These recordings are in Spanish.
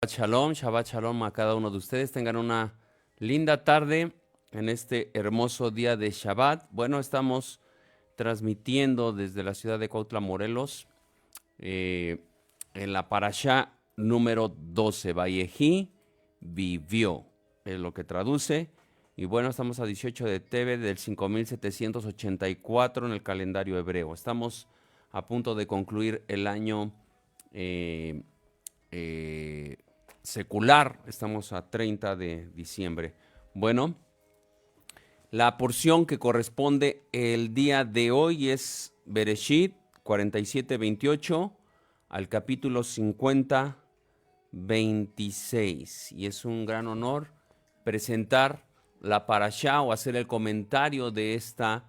Shabbat Shalom a cada uno de ustedes. Tengan una linda tarde en este hermoso día de Shabbat. Bueno, estamos transmitiendo desde la ciudad de Cuautla, Morelos, eh, en la parashá número 12. Vayehi vivió, es lo que traduce. Y bueno, estamos a 18 de Tebe del 5784 en el calendario hebreo. Estamos a punto de concluir el año eh, eh, secular. Estamos a 30 de diciembre. Bueno, la porción que corresponde el día de hoy es Bereshit 47:28 al capítulo 50:26. Y es un gran honor presentar la parashá o hacer el comentario de esta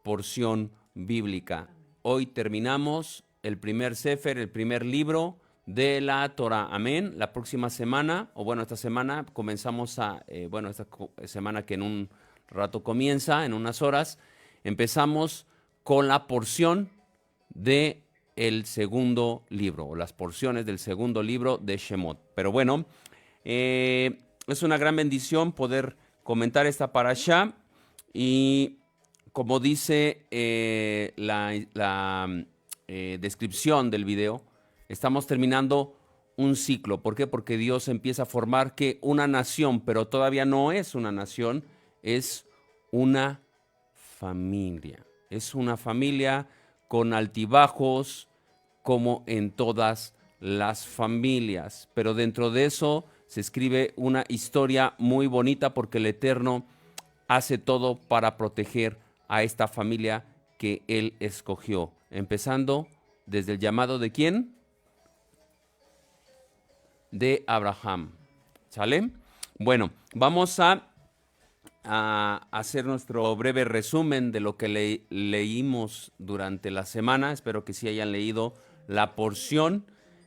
porción bíblica. Hoy terminamos el primer sefer, el primer libro de la Torah. Amén. La próxima semana, o bueno, esta semana comenzamos esta semana que en un rato comienza, en unas horas, empezamos con la porción de el segundo libro, o las porciones del segundo libro de Shemot. Pero bueno, es una gran bendición poder comentar esta parashá y como dice la descripción del video, estamos terminando un ciclo. ¿Por qué? Porque Dios empieza a formar que una nación, pero todavía no es una nación, es una familia. Es una familia con altibajos, como en todas las familias. Pero dentro de eso se escribe una historia muy bonita porque el Eterno hace todo para proteger a esta familia que Él escogió. Empezando desde el llamado de ¿quién? De Abraham. ¿Sale? Bueno, vamos a hacer nuestro breve resumen de lo que leímos durante la semana. Espero que sí hayan leído la porción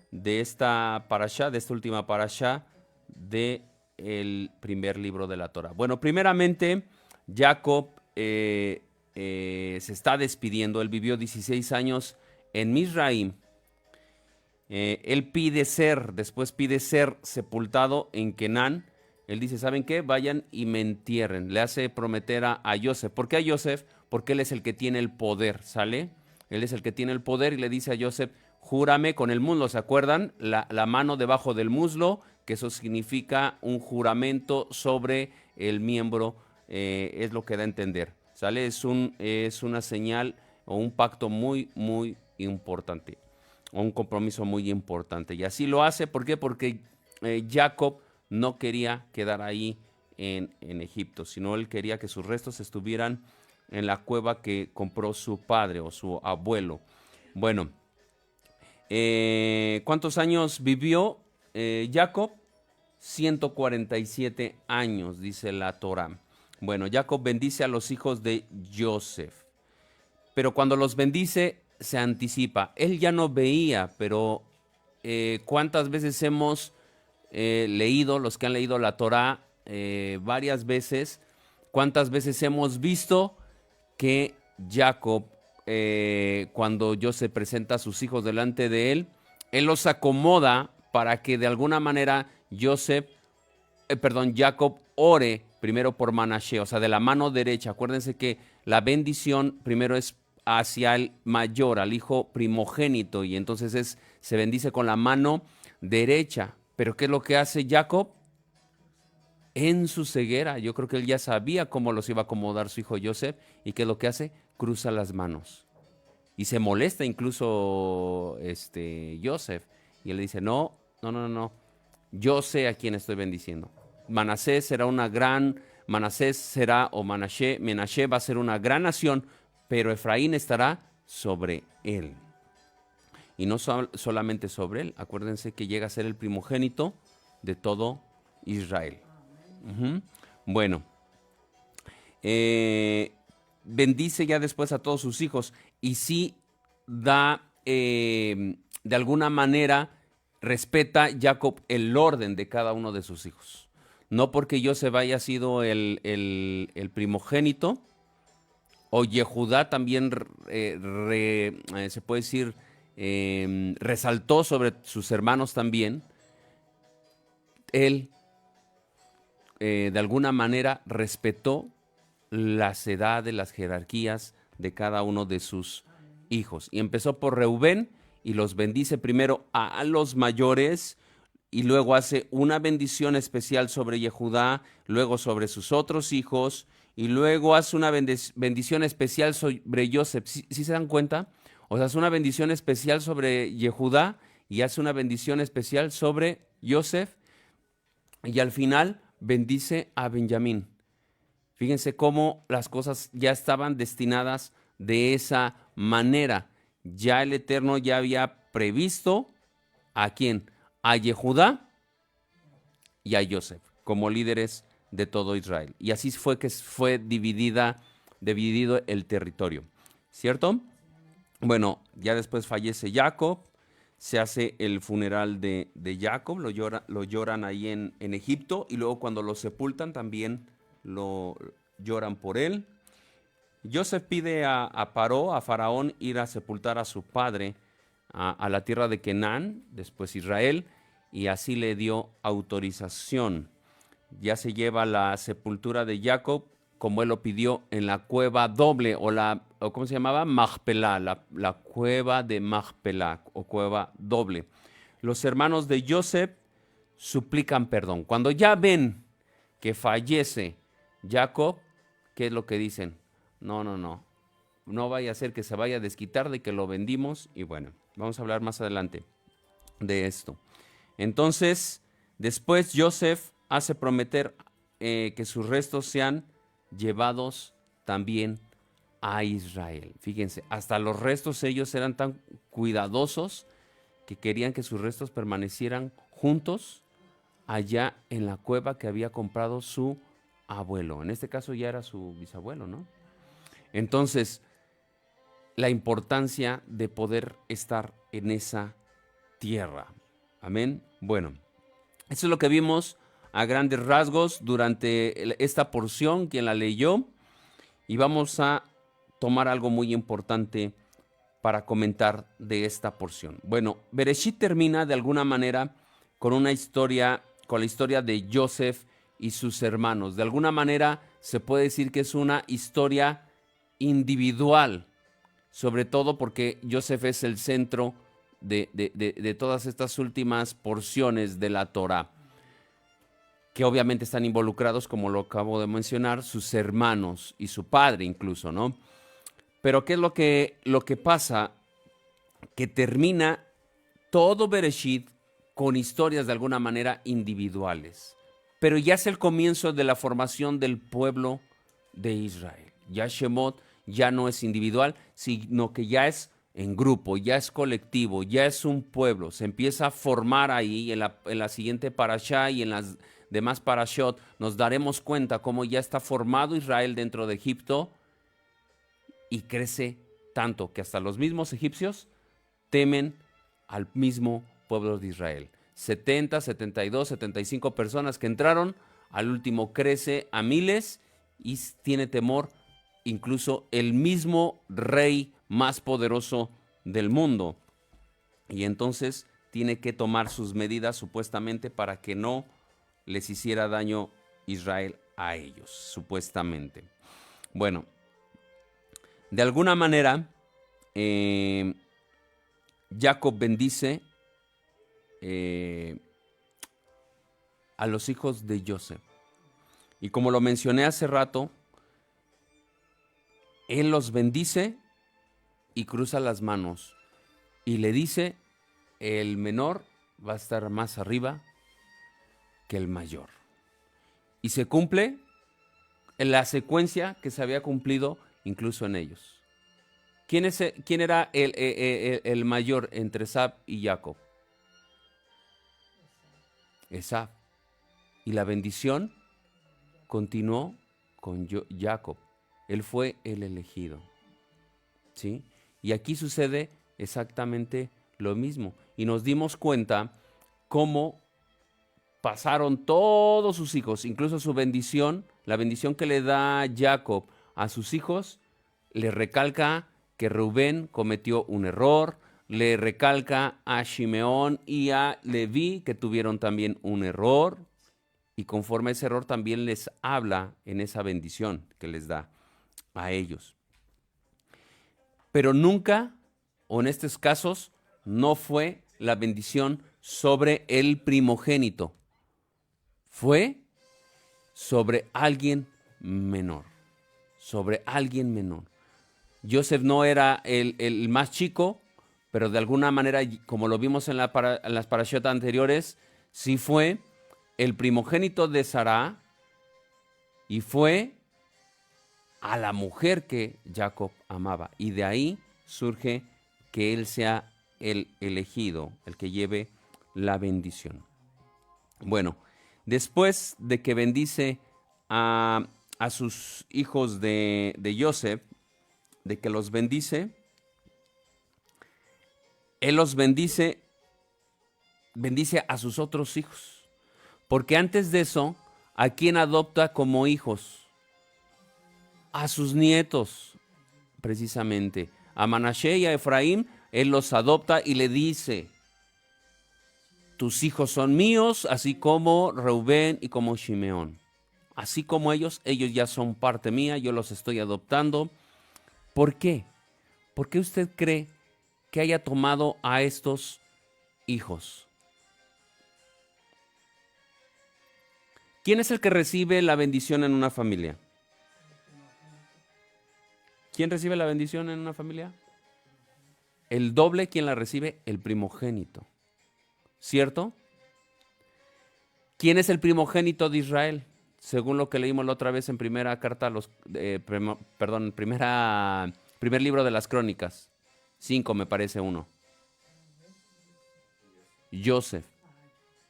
de esta parashá, de esta última parashá del primer libro de la Torah. Bueno, primeramente, Jacob se está despidiendo. Él vivió 16 años en Mizraim. Él después pide ser sepultado en Canaán. Él dice, ¿saben qué? Vayan y me entierren. Le hace prometer a Joseph. ¿Por qué a Joseph? Porque él es el que tiene el poder, ¿sale? Él es el que tiene el poder y le dice a Joseph, júrame con el muslo, ¿se acuerdan? La mano debajo del muslo, que eso significa un juramento sobre el miembro, es lo que da a entender, ¿sale? Es una señal o un pacto muy, muy importante, o un compromiso muy importante. Y así lo hace, ¿por qué? Porque Jacob no quería quedar ahí en Egipto, sino él quería que sus restos estuvieran en la cueva que compró su padre o su abuelo. Bueno, ¿cuántos años vivió Jacob? 147 años, dice la Torah. Bueno, Jacob bendice a los hijos de Joseph, pero cuando los bendice se anticipa. Él ya no veía, pero ¿cuántas veces hemos leído, los que han leído la Torah varias veces, cuántas veces hemos visto que Jacob, cuando Joseph presenta a sus hijos delante de él, él los acomoda para que de alguna manera Jacob ore primero por Manashe, o sea, de la mano derecha. Acuérdense que la bendición primero es hacia el mayor, al hijo primogénito, y entonces se bendice con la mano derecha. Pero ¿qué es lo que hace Jacob? En su ceguera, yo creo que él ya sabía cómo los iba a acomodar su hijo Joseph, y ¿qué es lo que hace? Cruza las manos. Y se molesta incluso Joseph, y él le dice, no, no, no, no, yo sé a quién estoy bendiciendo. Manasés será Menashe va a ser una gran nación, pero Efraín estará sobre él. Y no solamente sobre él, acuérdense que llega a ser el primogénito de todo Israel. Bueno, bendice ya después a todos sus hijos y sí da, de alguna manera, respeta Jacob el orden de cada uno de sus hijos. No porque Joseph haya sido el primogénito, o Yehudá también se puede decir, resaltó sobre sus hermanos también, él de alguna manera respetó las edades, las jerarquías de cada uno de sus hijos. Y empezó por Reubén y los bendice primero a los mayores y luego hace una bendición especial sobre Yehudá, luego sobre sus otros hijos y luego hace una bendición especial sobre Joseph. ¿Sí se dan cuenta? O sea, hace una bendición especial sobre Yehudá y hace una bendición especial sobre Joseph y al final bendice a Benjamín. Fíjense cómo las cosas ya estaban destinadas de esa manera. Ya el Eterno ya había previsto ¿a quién? A Yehudá y a Joseph como líderes de todo Israel. Y así fue que fue dividido el territorio. ¿Cierto? Bueno, ya después fallece Jacob, se hace el funeral de Jacob, lo lloran ahí en Egipto y luego cuando lo sepultan también lo lloran por él. Joseph pide a Faraón, ir a sepultar a su padre a la tierra de Canaán, después Israel, y así le dio autorización. Ya se lleva la sepultura de Jacob, como él lo pidió, en la cueva doble, o ¿cómo se llamaba? Machpelah, la cueva de Machpelah, o cueva doble. Los hermanos de Joseph suplican perdón. Cuando ya ven que fallece Jacob, ¿qué es lo que dicen? No vaya a ser que se vaya a desquitar de que lo vendimos. Y bueno, vamos a hablar más adelante de esto. Entonces, después Joseph hace prometer que sus restos sean llevados también a Israel. Fíjense, hasta los restos ellos eran tan cuidadosos que querían que sus restos permanecieran juntos allá en la cueva que había comprado su abuelo. En este caso ya era su bisabuelo, ¿no? Entonces, la importancia de poder estar en esa tierra. Amén. Bueno, eso es lo que vimos a grandes rasgos durante esta porción, quien la leyó, y vamos a tomar algo muy importante para comentar de esta porción. Bueno, Bereshit termina de alguna manera con una historia, con la historia de Joseph y sus hermanos. De alguna manera se puede decir que es una historia individual, sobre todo porque Joseph es el centro de todas estas últimas porciones de la Torá, que obviamente están involucrados, como lo acabo de mencionar, sus hermanos y su padre incluso, ¿no? Pero ¿qué es lo que pasa? Que termina todo Bereshit con historias de alguna manera individuales. Pero ya es el comienzo de la formación del pueblo de Israel. Ya Shemot ya no es individual, sino que ya es en grupo, ya es colectivo, ya es un pueblo. Se empieza a formar ahí en la siguiente parashá y en las demás parashot. Nos daremos cuenta cómo ya está formado Israel dentro de Egipto y crece tanto que hasta los mismos egipcios temen al mismo pueblo de Israel. 70, 72, 75 personas que entraron, al último crece a miles y tiene temor incluso el mismo rey más poderoso del mundo. Y entonces tiene que tomar sus medidas supuestamente para que no les hiciera daño Israel a ellos, supuestamente. Bueno, de alguna manera, Jacob bendice a los hijos de Joseph. Y como lo mencioné hace rato, él los bendice y cruza las manos y le dice, el menor va a estar más arriba que el mayor. Y se cumple en la secuencia que se había cumplido incluso en ellos. ¿Quién era el mayor entre Esab y Jacob? Esab. Y la bendición continuó con Jacob. Él fue el elegido. ¿Sí? Y aquí sucede exactamente lo mismo. Y nos dimos cuenta cómo pasaron todos sus hijos, incluso su bendición, la bendición que le da Jacob a sus hijos, le recalca que Rubén cometió un error, le recalca a Shimeón y a Leví que tuvieron también un error, y conforme a ese error también les habla en esa bendición que les da a ellos. Pero nunca, o en estos casos, no fue la bendición sobre el primogénito. Fue sobre alguien menor. Sobre alguien menor. Joseph no era el más chico, pero de alguna manera, como lo vimos en las parashot anteriores, sí fue el primogénito de Sará y fue a la mujer que Jacob amaba. Y de ahí surge que él sea el elegido, el que lleve la bendición. Bueno, después de que bendice a sus hijos de Joseph, de que los bendice, él los bendice a sus otros hijos. Porque antes de eso, ¿a quién adopta como hijos? A sus nietos, precisamente. A Manashe y a Efraín, él los adopta y le dice: tus hijos son míos, así como Reubén y como Shimeón. Así como ellos ya son parte mía, yo los estoy adoptando. ¿Por qué? ¿Por qué usted cree que haya tomado a estos hijos? ¿Quién es el que recibe la bendición en una familia? ¿Quién recibe la bendición en una familia? El doble, ¿quién la recibe? El primogénito. ¿Cierto? ¿Quién es el primogénito de Israel? Según lo que leímos la otra vez en primera carta a los, primer libro de las Crónicas. 5 me parece 1. Joseph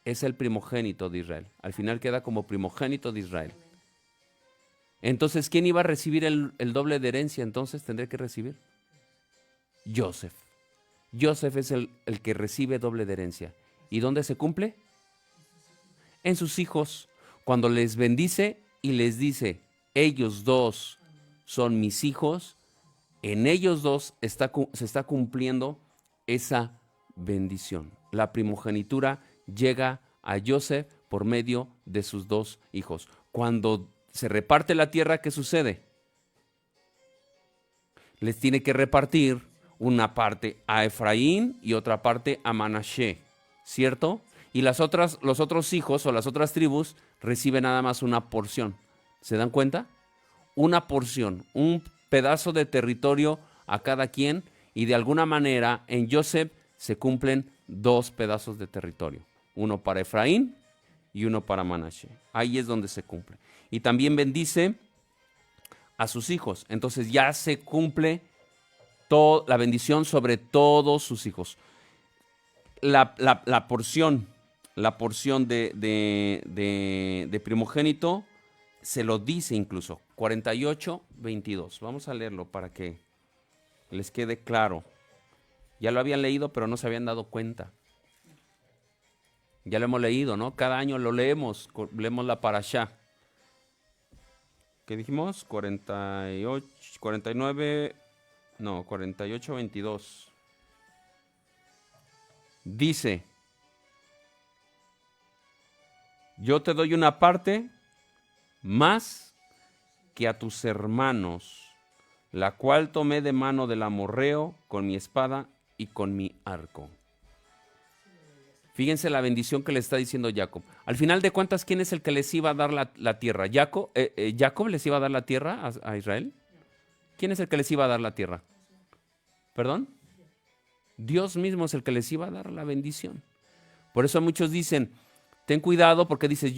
es el primogénito de Israel. Al final queda como primogénito de Israel. Entonces, ¿quién iba a recibir el doble de herencia? Entonces, ¿tendré que recibir? Joseph. Joseph es el que recibe doble de herencia. ¿Y dónde se cumple? En sus hijos. Cuando les bendice y les dice: ellos dos son mis hijos, en ellos dos se está cumpliendo esa bendición. La primogenitura llega a Joseph por medio de sus dos hijos. Cuando se reparte la tierra, ¿qué sucede? Les tiene que repartir una parte a Efraín y otra parte a Manashe, ¿cierto? Y los otros hijos o las otras tribus reciben nada más una porción. ¿Se dan cuenta? Una porción, un pedazo de territorio a cada quien, y de alguna manera en Joseph se cumplen dos pedazos de territorio. Uno para Efraín y uno para Manashe. Ahí es donde se cumple. Y también bendice a sus hijos. Entonces ya se cumple la bendición sobre todos sus hijos. La porción de primogénito se lo dice incluso. 48:22. Vamos a leerlo para que les quede claro. Ya lo habían leído, pero no se habían dado cuenta. Ya lo hemos leído, ¿no? Cada año lo leemos la parashá. ¿Qué dijimos? 48:22. Dice: yo te doy una parte más que a tus hermanos, la cual tomé de mano del amorreo con mi espada y con mi arco. Fíjense la bendición que le está diciendo Jacob. Al final de cuentas, ¿quién es el que les iba a dar la tierra? ¿Jacob les iba a dar la tierra a Israel? ¿Quién es el que les iba a dar la tierra? ¿Perdón? Dios mismo es el que les iba a dar la bendición. Por eso muchos dicen: ten cuidado, porque dices,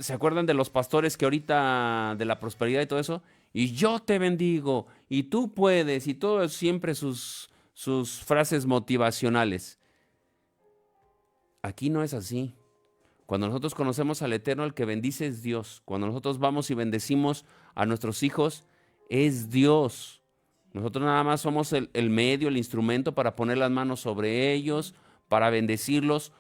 ¿se acuerdan de los pastores que ahorita, de la prosperidad y todo eso? Y yo te bendigo, y tú puedes, y todo, siempre sus frases motivacionales. Aquí no es así. Cuando nosotros conocemos al Eterno, el que bendice es Dios. Cuando nosotros vamos y bendecimos a nuestros hijos, es Dios. Nosotros nada más somos el medio, el instrumento para poner las manos sobre ellos, para bendecirlos,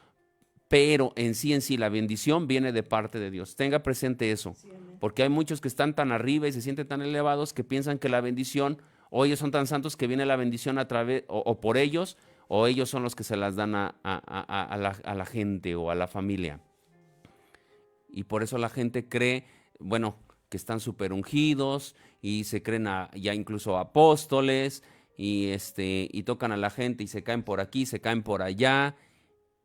pero en sí la bendición viene de parte de Dios. Tenga presente eso, porque hay muchos que están tan arriba y se sienten tan elevados que piensan que la bendición, o ellos son tan santos que viene la bendición a través, o por ellos, o ellos son los que se las dan a la gente o a la familia. Y por eso la gente cree, bueno, que están súper ungidos y se creen ya incluso apóstoles y tocan a la gente y se caen por aquí, se caen por allá.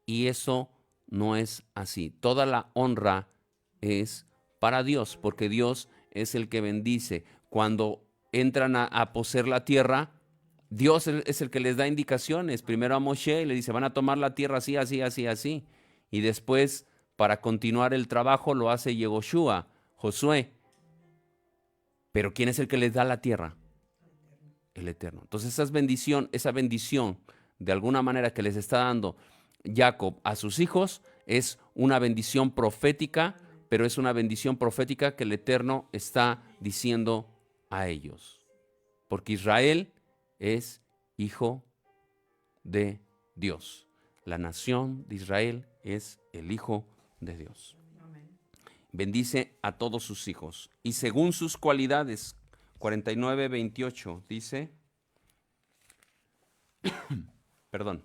Y eso no es así. Toda la honra es para Dios, porque Dios es el que bendice. Cuando entran a poseer la tierra, Dios es el que les da indicaciones. Primero a Moshe le dice, van a tomar la tierra así, así, así, así. Y después, para continuar el trabajo, lo hace Yehoshua, Josué. Pero ¿quién es el que les da la tierra? El Eterno. Entonces esa bendición, de alguna manera que les está dando Jacob a sus hijos, es una bendición profética, pero es una bendición profética que el Eterno está diciendo a ellos. Porque Israel es hijo de Dios. La nación de Israel es el hijo de Dios. Bendice a todos sus hijos. Y según sus cualidades, 49:28 dice, perdón,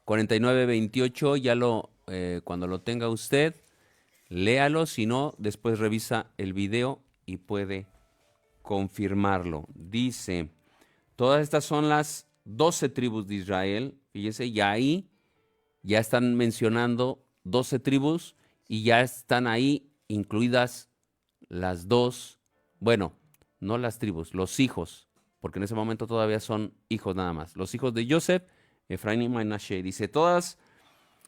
49:28, cuando lo tenga usted, léalo, si no, después revisa el video y puede confirmarlo. Dice, todas estas son las 12 tribus de Israel, fíjense, y ahí ya están mencionando 12 tribus y ya están ahí incluidas las dos, bueno, no las tribus, los hijos, porque en ese momento todavía son hijos nada más. Los hijos de Joseph, Efraín y Manashe. Dice, todas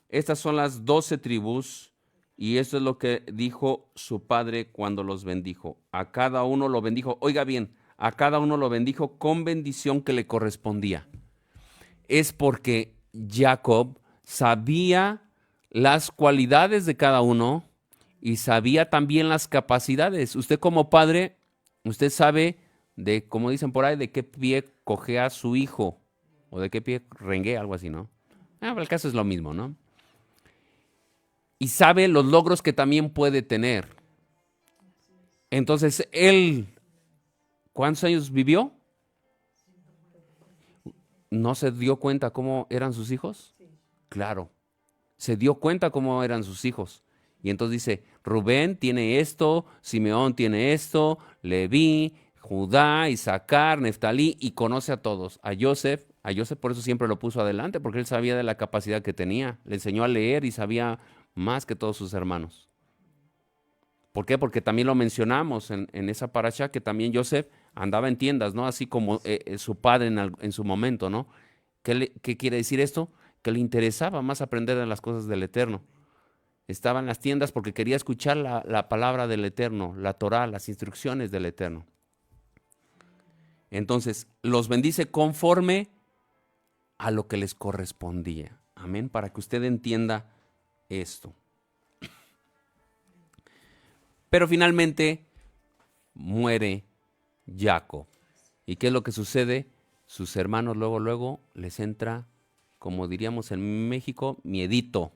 estas son las 12 tribus y esto es lo que dijo su padre cuando los bendijo. A cada uno lo bendijo, oiga bien, a cada uno lo bendijo con bendición que le correspondía. Es porque Jacob sabía las cualidades de cada uno y sabía también las capacidades. Usted como padre, usted sabe de, como dicen por ahí, de qué pie cojea su hijo o de qué pie renguea, algo así, ¿no? Pero el caso es lo mismo, ¿no? Y sabe los logros que también puede tener. Entonces, él, ¿cuántos años vivió? ¿No se dio cuenta cómo eran sus hijos? Claro, se dio cuenta cómo eran sus hijos. Y entonces dice, Rubén tiene esto, Simeón tiene esto, Leví, Judá, Isaacar, Neftalí, y conoce a todos. A Joseph por eso siempre lo puso adelante, porque él sabía de la capacidad que tenía. Le enseñó a leer y sabía más que todos sus hermanos. ¿Por qué? Porque también lo mencionamos en esa parasha, que también Joseph andaba en tiendas, ¿no? Así como su padre en su momento, ¿no? ¿Qué quiere decir esto? Que le interesaba más aprender de las cosas del Eterno. Estaba en las tiendas porque quería escuchar la palabra del Eterno, la Torá, las instrucciones del Eterno. Entonces, los bendice conforme a lo que les correspondía. Amén, para que usted entienda esto. Pero finalmente muere Jacob. ¿Y qué es lo que sucede? Sus hermanos luego les entra, como diríamos en México, miedito.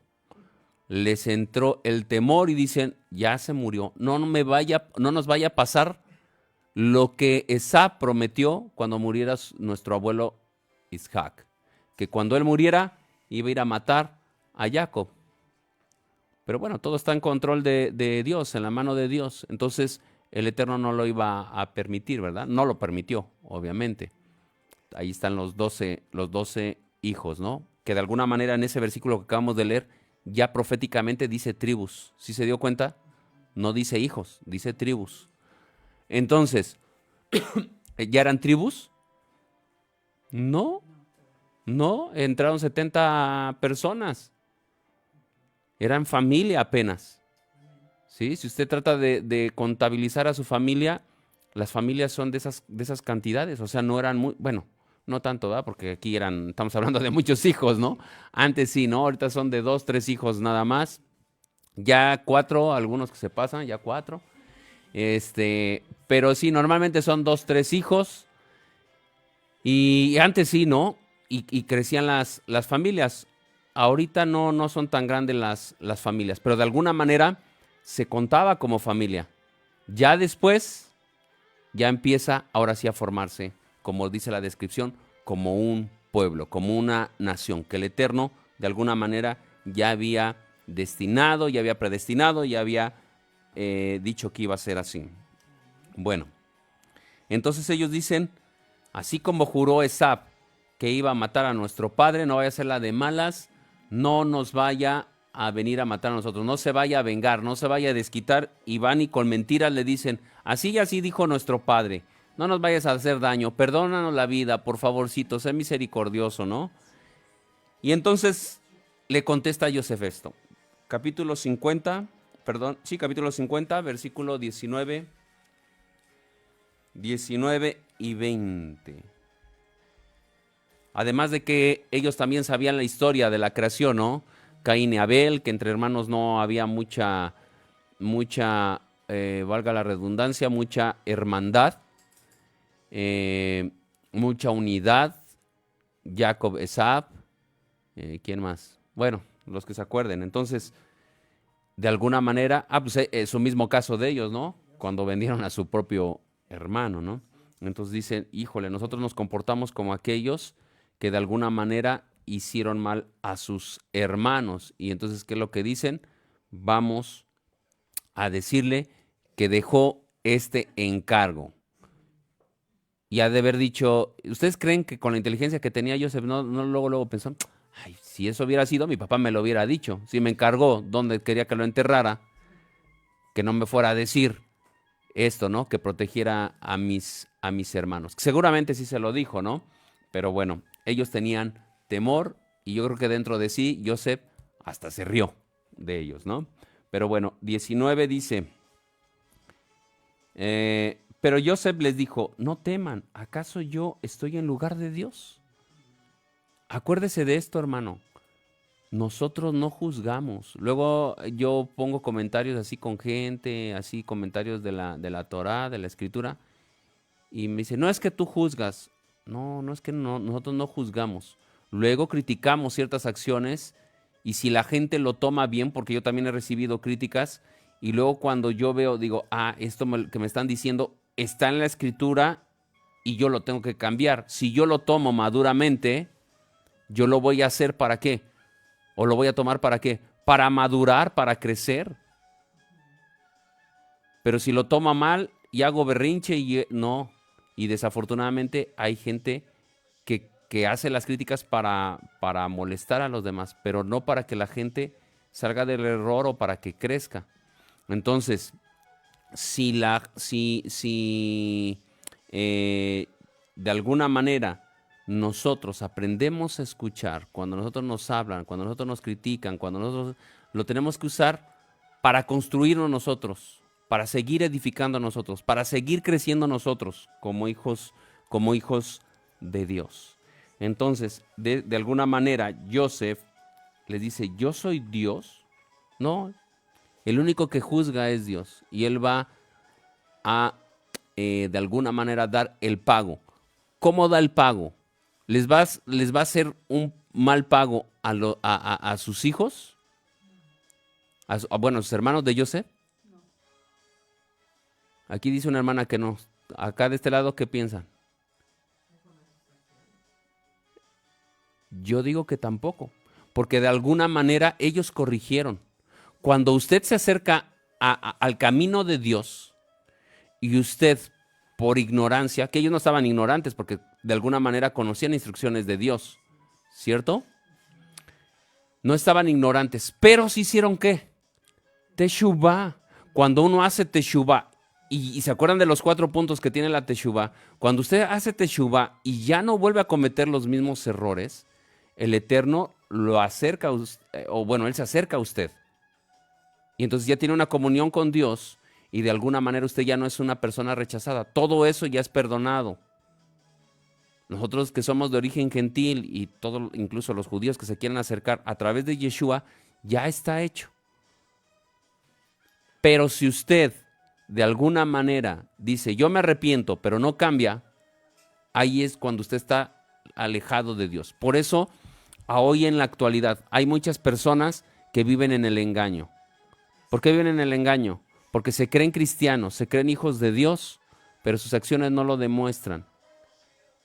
Les entró el temor y dicen, ya se murió, no nos vaya a pasar lo que Esá prometió cuando muriera nuestro abuelo Isaac, que cuando él muriera iba a ir a matar a Jacob. Pero bueno, todo está en control de Dios, en la mano de Dios. Entonces el Eterno no lo iba a permitir, ¿verdad? No lo permitió, obviamente. Ahí están los 12 hijos, ¿no? Que de alguna manera en ese versículo que acabamos de leer, ya proféticamente dice tribus. ¿Sí se dio cuenta? No dice hijos, dice tribus. Entonces, ¿ya eran tribus? No, entraron 70 personas. Eran familia apenas. ¿Sí? Si usted trata de contabilizar a su familia, las familias son de esas cantidades. O sea, no eran muy, bueno, no tanto, ¿verdad? Porque aquí estamos hablando de muchos hijos, ¿no? Antes sí, ¿no? Ahorita son de 2, 3 hijos nada más. Ya 4, algunos que se pasan, ya 4. Pero sí, normalmente son 2, 3 hijos. Y antes sí, ¿no? Y crecían las familias. Ahorita no son tan grandes las familias, pero de alguna manera se contaba como familia. Ya después, ya empieza ahora sí a formarse, como dice la descripción, como un pueblo, como una nación, que el Eterno de alguna manera ya había destinado, ya había predestinado, ya había dicho que iba a ser así. Bueno, entonces ellos dicen, así como juró Esab que iba a matar a nuestro padre, no vaya a ser la de malas, no nos vaya a venir a matar a nosotros, no se vaya a vengar, no se vaya a desquitar, y van y con mentiras le dicen, así y así dijo nuestro padre, no nos vayas a hacer daño, perdónanos la vida, por favorcito, sé misericordioso, ¿no? Y entonces le contesta a Yosef esto, capítulo 50, versículo 19 y 20. Además de que ellos también sabían la historia de la creación, ¿no? Caín y Abel, que entre hermanos no había mucha, valga la redundancia, mucha hermandad, mucha unidad. Jacob, Esab, ¿quién más? Bueno, los que se acuerden. Entonces, de alguna manera, pues es su mismo caso de ellos, ¿no? Cuando vendieron a su propio hermano, ¿no? Entonces dicen, híjole, nosotros nos comportamos como aquellos que de alguna manera hicieron mal a sus hermanos. Y entonces, ¿qué es lo que dicen? Vamos a decirle que dejó este encargo. Y ha de haber dicho, ¿ustedes creen que con la inteligencia que tenía Joseph, no luego pensó, ay, si eso hubiera sido, mi papá me lo hubiera dicho. Si me encargó donde quería que lo enterrara, que no me fuera a decir esto, ¿no? Que protegiera a mis hermanos. Seguramente sí se lo dijo, ¿no? Pero bueno, ellos tenían temor y yo creo que dentro de sí, Joseph hasta se rió de ellos, ¿no? Pero bueno, 19 dice, pero Joseph les dijo, no teman, ¿acaso yo estoy en lugar de Dios? Acuérdese de esto, hermano. Nosotros no juzgamos. Luego yo pongo comentarios así con gente, así comentarios de la Torá, de la Escritura, y me dice, no es que tú juzgas. No es que nosotros no juzgamos. Luego criticamos ciertas acciones y si la gente lo toma bien, porque yo también he recibido críticas, y luego cuando yo veo, digo, esto que me están diciendo está en la Escritura y yo lo tengo que cambiar. Si yo lo tomo maduramente, yo lo voy a hacer ¿para qué? ¿O lo voy a tomar para qué? Para madurar, para crecer. Pero si lo toma mal y hago berrinche y no. Y desafortunadamente hay gente que hace las críticas para molestar a los demás, pero no para que la gente salga del error o para que crezca. Entonces, si de alguna manera nosotros aprendemos a escuchar, cuando nosotros nos hablan, cuando nosotros nos critican, cuando nosotros lo tenemos que usar para construirnos nosotros, para seguir edificando nosotros, para seguir creciendo nosotros como hijos de Dios. Entonces, de alguna manera, Joseph les dice, ¿yo soy Dios? No, el único que juzga es Dios y Él va a, de alguna manera, dar el pago. ¿Cómo da el pago? ¿Les va a hacer un mal pago a sus hijos? A sus hermanos de Joseph. Aquí dice una hermana que no. Acá de este lado, ¿qué piensan? Yo digo que tampoco, porque de alguna manera ellos corrigieron. Cuando usted se acerca al camino de Dios y usted, por ignorancia, que ellos no estaban ignorantes porque de alguna manera conocían instrucciones de Dios, ¿cierto? No estaban ignorantes, pero sí hicieron ¿qué? Teshuvá. Cuando uno hace teshuvá, y se acuerdan de los 4 puntos que tiene la teshuvá, cuando usted hace teshuvá y ya no vuelve a cometer los mismos errores, el Eterno lo acerca, Él se acerca a usted. Y entonces ya tiene una comunión con Dios y de alguna manera usted ya no es una persona rechazada. Todo eso ya es perdonado. Nosotros que somos de origen gentil y todo, incluso los judíos que se quieren acercar a través de Yeshua, ya está hecho. Pero si usted de alguna manera dice, yo me arrepiento, pero no cambia, ahí es cuando usted está alejado de Dios. Por eso, hoy en la actualidad, hay muchas personas que viven en el engaño. ¿Por qué viven en el engaño? Porque se creen cristianos, se creen hijos de Dios, pero sus acciones no lo demuestran.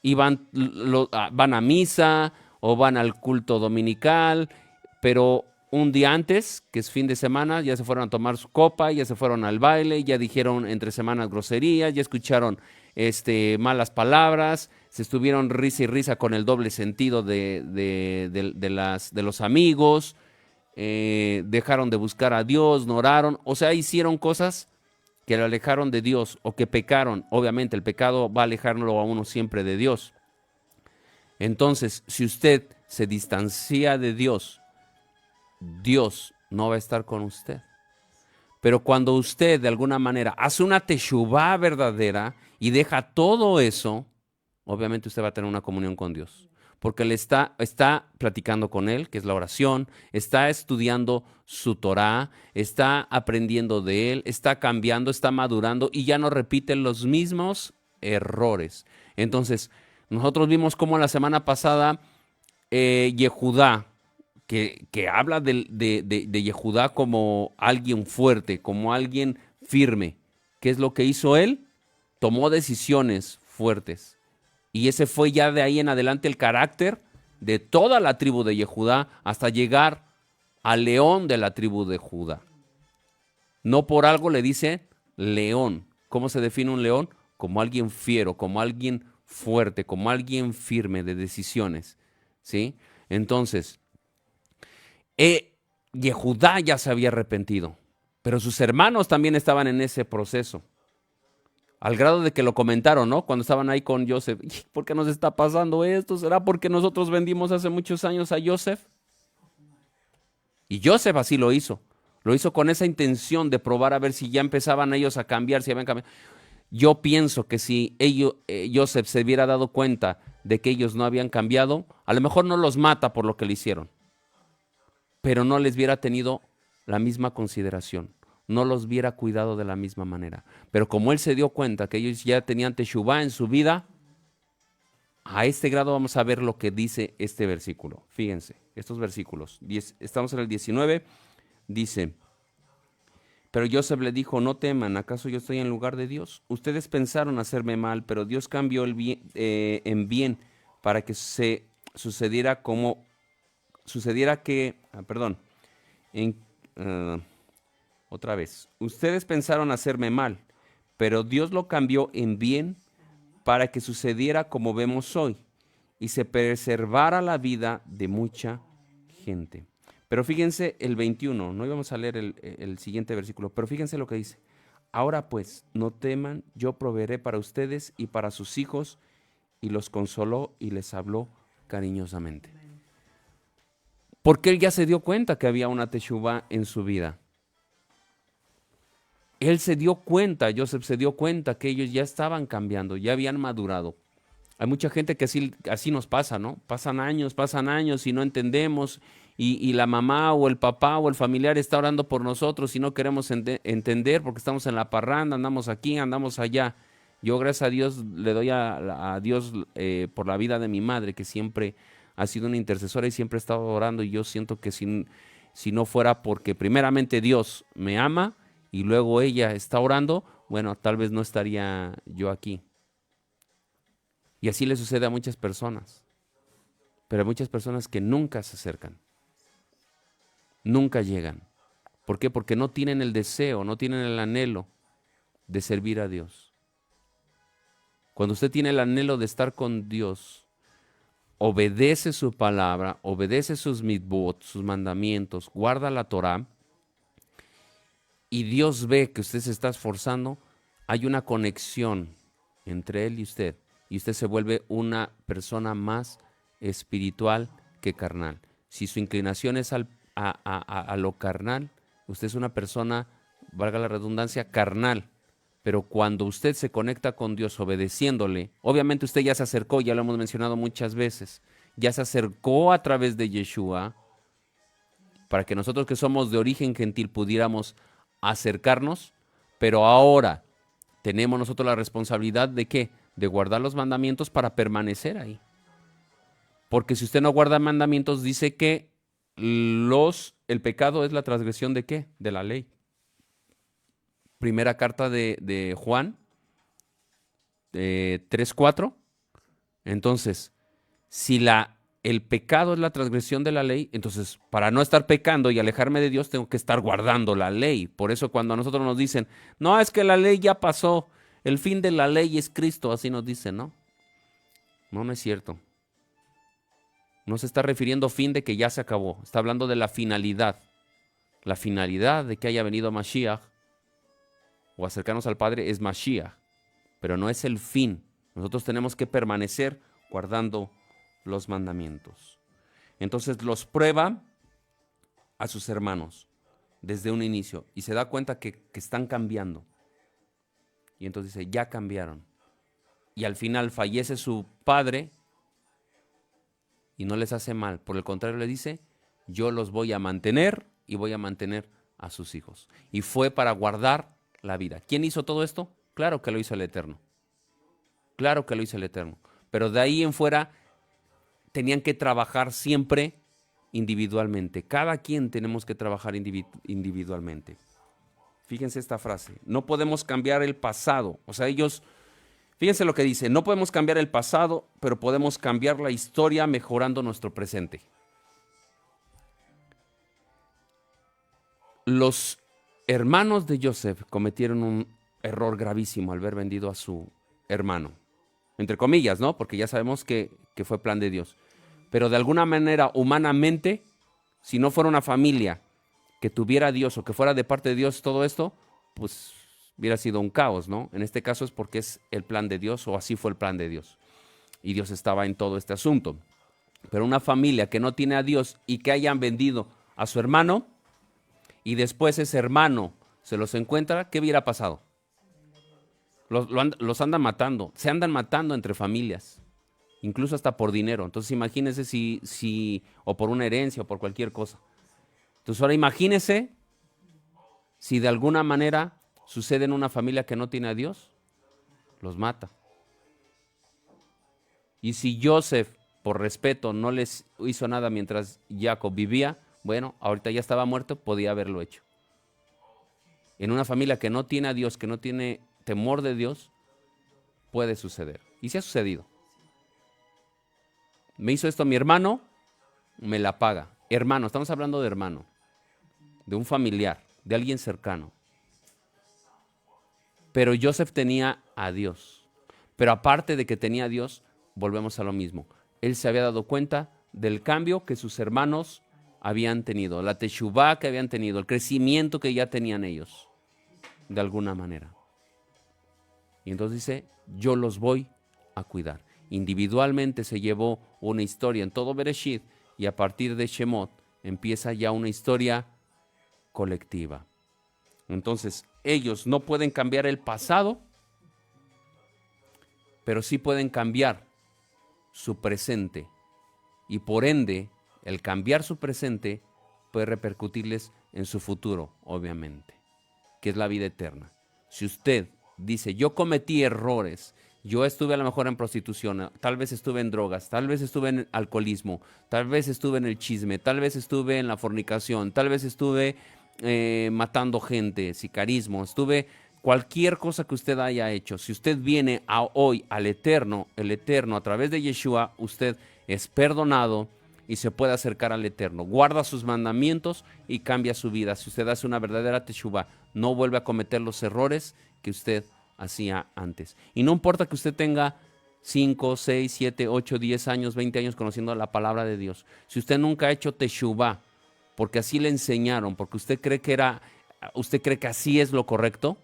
Y van a misa o van al culto dominical, pero un día antes, que es fin de semana, ya se fueron a tomar su copa, ya se fueron al baile, ya dijeron entre semanas groserías, ya escucharon malas palabras, se estuvieron risa y risa con el doble sentido de los amigos, dejaron de buscar a Dios, no oraron, o sea, hicieron cosas que lo alejaron de Dios o que pecaron. Obviamente el pecado va a alejarlo a uno siempre de Dios. Entonces, si usted se distancia de Dios, Dios no va a estar con usted. Pero cuando usted de alguna manera hace una teshuvá verdadera y deja todo eso, obviamente usted va a tener una comunión con Dios. Porque le está platicando con Él, que es la oración, está estudiando su Torah, está aprendiendo de Él, está cambiando, está madurando y ya no repite los mismos errores. Entonces, nosotros vimos cómo la semana pasada Yehudá, que habla de Yehudá como alguien fuerte, como alguien firme. ¿Qué es lo que hizo él? Tomó decisiones fuertes. Y ese fue ya de ahí en adelante el carácter de toda la tribu de Yehudá hasta llegar al león de la tribu de Judá. No por algo le dice león. ¿Cómo se define un león? Como alguien fiero, como alguien fuerte, como alguien firme de decisiones. ¿Sí? Entonces, Yehudá ya se había arrepentido, pero sus hermanos también estaban en ese proceso. Al grado de que lo comentaron, ¿no? Cuando estaban ahí con Joseph. ¿Por qué nos está pasando esto? ¿Será porque nosotros vendimos hace muchos años a Joseph? Y Joseph así lo hizo. Lo hizo con esa intención de probar a ver si ya empezaban ellos a cambiar, si habían cambiado. Yo pienso que si Joseph se hubiera dado cuenta de que ellos no habían cambiado, a lo mejor no los mata por lo que le hicieron, pero no les hubiera tenido la misma consideración, no los hubiera cuidado de la misma manera. Pero como él se dio cuenta que ellos ya tenían teshuvá en su vida, a este grado vamos a ver lo que dice este versículo. Fíjense, estos versículos. Estamos en el 19, dice: pero Joseph le dijo, no teman, ¿acaso yo estoy en lugar de Dios? Ustedes pensaron hacerme mal, pero Dios cambió el bien, en bien para que sucediera que, en, uh, otra vez. Ustedes pensaron hacerme mal, pero Dios lo cambió en bien para que sucediera como vemos hoy y se preservara la vida de mucha gente. Pero fíjense el 21, no íbamos a leer el siguiente versículo, pero fíjense lo que dice. Ahora pues, no teman, yo proveeré para ustedes y para sus hijos, y los consoló y les habló cariñosamente. Porque él ya se dio cuenta que había una teshuvá en su vida. Él se dio cuenta, Joseph se dio cuenta que ellos ya estaban cambiando, ya habían madurado. Hay mucha gente que así nos pasa, ¿no? Pasan años y no entendemos, y la mamá o el papá o el familiar está orando por nosotros y no queremos entender porque estamos en la parranda, andamos aquí, andamos allá. Yo, gracias a Dios, le doy a Dios por la vida de mi madre, que siempre ha sido una intercesora y siempre ha estado orando, y yo siento que si no fuera porque primeramente Dios me ama y luego ella está orando, bueno, tal vez no estaría yo aquí. Y así le sucede a muchas personas. Pero hay muchas personas que nunca se acercan. Nunca llegan. ¿Por qué? Porque no tienen el deseo, no tienen el anhelo de servir a Dios. Cuando usted tiene el anhelo de estar con Dios, obedece su palabra, obedece sus mitzvot, sus mandamientos, guarda la Torah, y Dios ve que usted se está esforzando, hay una conexión entre Él y usted se vuelve una persona más espiritual que carnal. Si su inclinación es a lo carnal, usted es una persona, valga la redundancia, carnal. Pero cuando usted se conecta con Dios obedeciéndole, obviamente usted ya se acercó, ya lo hemos mencionado muchas veces, ya se acercó a través de Yeshua, para que nosotros que somos de origen gentil pudiéramos acercarnos, pero ahora tenemos nosotros la responsabilidad de ¿qué? De guardar los mandamientos para permanecer ahí. Porque si usted no guarda mandamientos, dice que el pecado es la transgresión ¿de qué? De la ley. Primera carta de Juan 3:4. Entonces, si la el pecado es la transgresión de la ley, entonces para no estar pecando y alejarme de Dios tengo que estar guardando la ley. Por eso cuando a nosotros nos dicen, no, es que la ley ya pasó, el fin de la ley es Cristo, así nos dicen, ¿no? No, no es cierto. No se está refiriendo fin de que ya se acabó, está hablando de la finalidad. La finalidad de que haya venido Mashiach o acercarnos al Padre es Mashiach, pero no es el fin. Nosotros tenemos que permanecer guardando los mandamientos. Entonces los prueba a sus hermanos desde un inicio y se da cuenta que están cambiando. Y entonces dice, ya cambiaron. Y al final fallece su padre y no les hace mal. Por el contrario, le dice, yo los voy a mantener y voy a mantener a sus hijos. Y fue para guardar la vida. ¿Quién hizo todo esto? Claro que lo hizo el Eterno. Claro que lo hizo el Eterno. Pero de ahí en fuera tenían que trabajar siempre individualmente. Cada quien tenemos que trabajar individualmente. Fíjense esta frase. No podemos cambiar el pasado. O sea, ellos, fíjense lo que dice. No podemos cambiar el pasado, pero podemos cambiar la historia mejorando nuestro presente. Los hermanos de Joseph cometieron un error gravísimo al haber vendido a su hermano. Entre comillas, ¿no? Porque ya sabemos que fue plan de Dios. Pero de alguna manera, humanamente, si no fuera una familia que tuviera a Dios o que fuera de parte de Dios todo esto, pues hubiera sido un caos, ¿no? En este caso es porque es el plan de Dios o así fue el plan de Dios. Y Dios estaba en todo este asunto. Pero una familia que no tiene a Dios y que hayan vendido a su hermano y después ese hermano se los encuentra, ¿qué hubiera pasado? Los andan matando, se andan matando entre familias, incluso hasta por dinero. Entonces imagínense si o por una herencia o por cualquier cosa. Entonces ahora imagínense si de alguna manera sucede en una familia que no tiene a Dios, los mata. Y si Joseph, por respeto, no les hizo nada mientras Jacob vivía, bueno, ahorita ya estaba muerto, podía haberlo hecho. En una familia que no tiene a Dios, que no tiene temor de Dios, puede suceder. Y sí ha sucedido. Me hizo esto mi hermano, me la paga. Hermano, estamos hablando de hermano, de un familiar, de alguien cercano. Pero Joseph tenía a Dios. Pero aparte de que tenía a Dios, volvemos a lo mismo. Él se había dado cuenta del cambio que sus hermanos habían tenido, la teshuvá que habían tenido, el crecimiento que ya tenían ellos, de alguna manera. Y entonces dice, yo los voy a cuidar. Individualmente se llevó una historia en todo Bereshit y a partir de Shemot empieza ya una historia colectiva. Entonces, ellos no pueden cambiar el pasado, pero sí pueden cambiar su presente. Y por ende, el cambiar su presente puede repercutirles en su futuro, obviamente, que es la vida eterna. Si usted dice, yo cometí errores, yo estuve a lo mejor en prostitución, tal vez estuve en drogas, tal vez estuve en alcoholismo, tal vez estuve en el chisme, tal vez estuve en la fornicación, tal vez estuve matando gente, sicarismo, estuve cualquier cosa que usted haya hecho. Si usted viene hoy al Eterno, el Eterno a través de Yeshua, usted es perdonado y se puede acercar al Eterno. Guarda sus mandamientos y cambia su vida. Si usted hace una verdadera teshuvá, no vuelve a cometer los errores que usted hacía antes. Y no importa que usted tenga 5, 6, 7, 8, 10 años, 20 años conociendo la palabra de Dios. Si usted nunca ha hecho teshuvá, porque así le enseñaron, porque usted cree que así es lo correcto,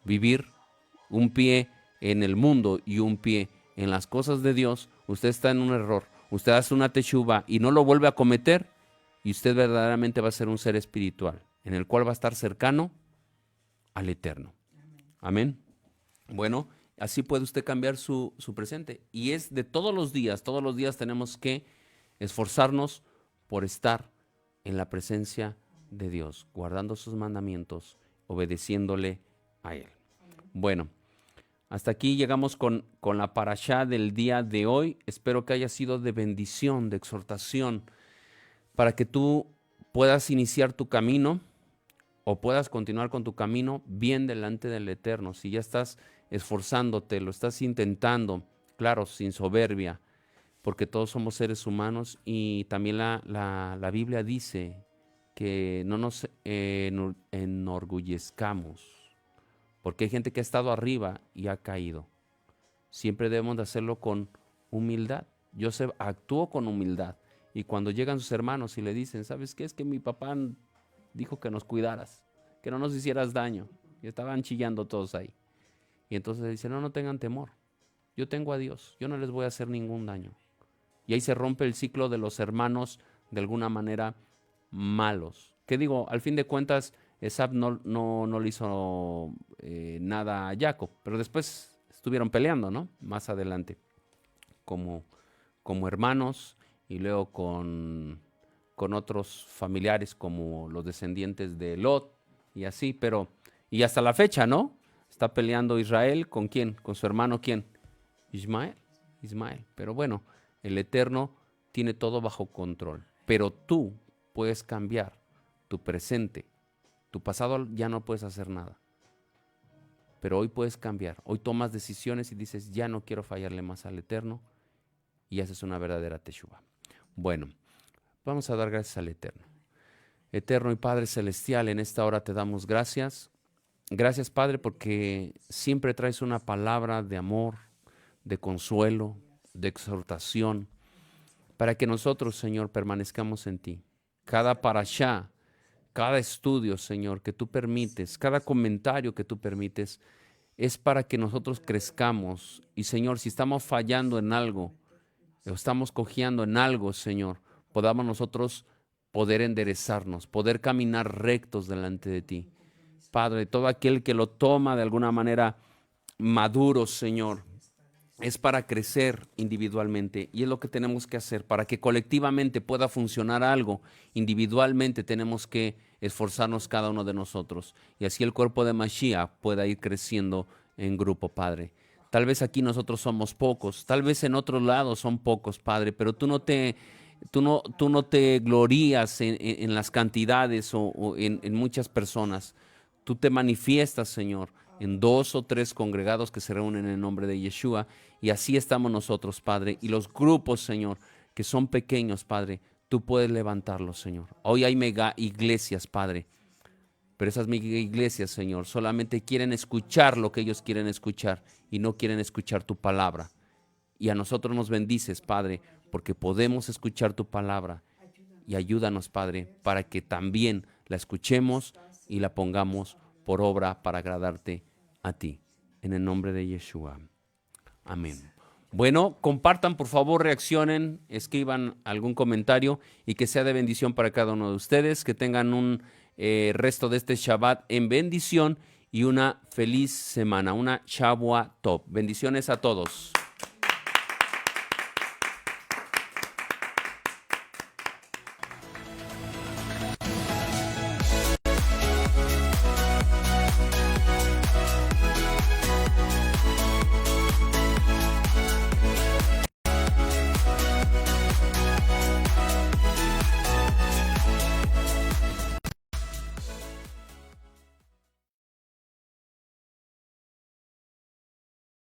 vivir un pie en el mundo y un pie en las cosas de Dios, usted está en un error. Usted hace una teshuvá y no lo vuelve a cometer, y usted verdaderamente va a ser un ser espiritual, en el cual va a estar cercano al Eterno. Amén. Bueno, así puede usted cambiar su presente. Y es de todos los días tenemos que esforzarnos por estar en la presencia de Dios, guardando sus mandamientos, obedeciéndole a Él. Bueno, hasta aquí llegamos con la parashá del día de hoy. Espero que haya sido de bendición, de exhortación, para que tú puedas iniciar tu camino o puedas continuar con tu camino bien delante del Eterno. Si ya estás esforzándote, lo estás intentando, claro, sin soberbia, porque todos somos seres humanos y también la Biblia dice que no nos enorgullezcamos, porque hay gente que ha estado arriba y ha caído. Siempre debemos de hacerlo con humildad. Joseph actuó con humildad y cuando llegan sus hermanos y le dicen, ¿sabes qué? Es que mi papá dijo que nos cuidaras, que no nos hicieras daño. Y estaban chillando todos ahí. Y entonces dice, no tengan temor. Yo tengo a Dios, yo no les voy a hacer ningún daño. Y ahí se rompe el ciclo de los hermanos de alguna manera malos. ¿Qué digo? Al fin de cuentas, Esab no le hizo nada a Jacob, pero después estuvieron peleando, ¿no? Más adelante, como hermanos y luego con otros familiares como los descendientes de Lot y así, pero y hasta la fecha, ¿no? Está peleando Israel ¿con quién? Con su hermano ¿quién? Ismael. Pero bueno, el Eterno tiene todo bajo control, pero tú puedes cambiar tu presente. Tu pasado ya no puedes hacer nada, pero hoy puedes cambiar. Hoy tomas decisiones y dices, ya no quiero fallarle más al Eterno, y haces una verdadera teshuva. Bueno, vamos a dar gracias al Eterno. Eterno y Padre Celestial, en esta hora te damos gracias. Gracias, Padre, porque siempre traes una palabra de amor, de consuelo, de exhortación, para que nosotros, Señor, permanezcamos en ti. Cada parashá, cada estudio, Señor, que tú permites, cada comentario que tú permites, es para que nosotros crezcamos. Y, Señor, si estamos fallando en algo, o estamos cojeando en algo, Señor, podamos nosotros poder enderezarnos, poder caminar rectos delante de ti. Padre, todo aquel que lo toma de alguna manera maduro, Señor, es para crecer individualmente y es lo que tenemos que hacer. Para que colectivamente pueda funcionar algo, individualmente tenemos que esforzarnos cada uno de nosotros y así el cuerpo de Mashiach pueda ir creciendo en grupo, Padre. Tal vez aquí nosotros somos pocos, tal vez en otros lados son pocos, Padre, pero tú no te glorías en las cantidades o en muchas personas. Tú te manifiestas, Señor, en 2 o 3 congregados que se reúnen en el nombre de Yeshua, y así estamos nosotros, Padre. Y los grupos, Señor, que son pequeños, Padre, tú puedes levantarlos, Señor. Hoy hay mega iglesias, Padre, pero esas mega iglesias, Señor, solamente quieren escuchar lo que ellos quieren escuchar y no quieren escuchar tu palabra. Y a nosotros nos bendices, Padre, porque podemos escuchar tu palabra. Y ayúdanos, Padre, para que también la escuchemos y la pongamos por obra para agradarte a ti. En el nombre de Yeshua. Amén. Bueno, compartan, por favor, reaccionen, escriban algún comentario y que sea de bendición para cada uno de ustedes. Que tengan un resto de este Shabbat en bendición y una feliz semana, una Shavua Tov. Bendiciones a todos.